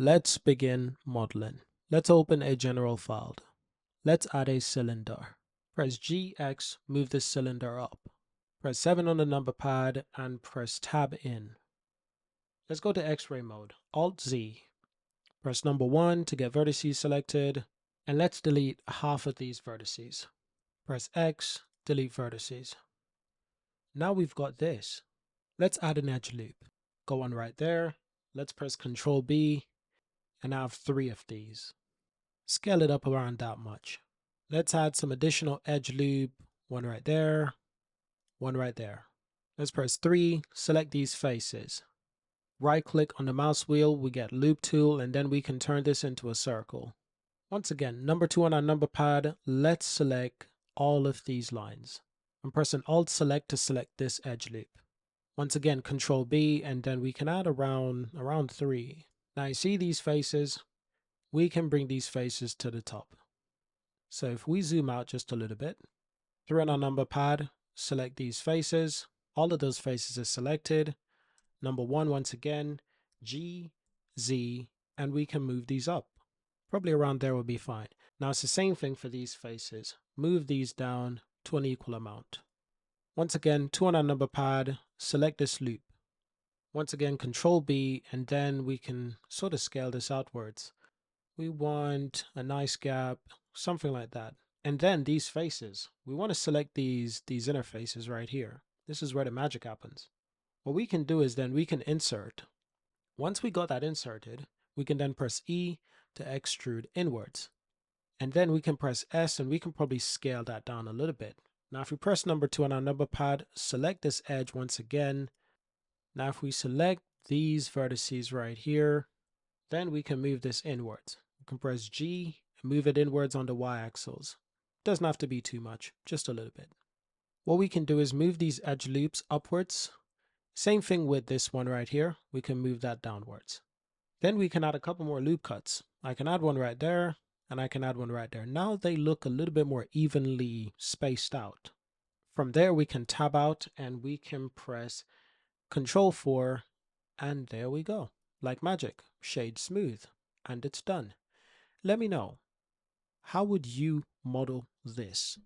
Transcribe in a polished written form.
Let's begin modeling. Let's open a general file. Let's add a cylinder. Press GX, move the cylinder up. Press 7 on the number pad and press Tab in. Let's go to X-ray mode. Alt-Z. Press number 1 to get vertices selected. And let's delete half of these vertices. Press X, delete vertices. Now we've got this. Let's add an edge loop. Go on right there. Let's press Ctrl B and I have 3 of these. Scale it up around that much. Let's add some additional edge loop. One right there, one right there. Let's press 3, select these faces. Right click on the mouse wheel, we get loop tool, and then we can turn this into a circle. Once again, number 2 on our number pad, let's select all of these lines. I'm pressing Alt select to select this edge loop. Once again, Control B, and then we can add around 3. Now you see these faces, we can bring these faces to the top. So if we zoom out just a little bit, 3 on our number pad, select these faces. All of those faces are selected. Number 1, once again, G, Z, and we can move these up. Probably around there will be fine. Now it's the same thing for these faces. Move these down to an equal amount. Once again, 2 on our number pad, select this loop. Once again, Control B, and then we can sort of scale this outwards. We want a nice gap, something like that. And then these faces, we want to select these inner faces right here. This is where the magic happens. What we can do is then we can insert. Once we got that inserted, we can then press E to extrude inwards. And then we can press S and we can probably scale that down a little bit. Now if we press number 2 on our number pad, select this edge once again. Now if we select these vertices right here, then we can move this inwards. We can press G and move it inwards on the y-axis. Doesn't have to be too much, just a little bit. What we can do is move these edge loops upwards. Same thing with this one right here. We can move that downwards. Then we can add a couple more loop cuts. I can add one right there, and I can add one right there. Now they look a little bit more evenly spaced out. From there, we can tab out and we can press Control 4, and there we go. Like magic, shade smooth, and it's done. Let me know, how would you model this?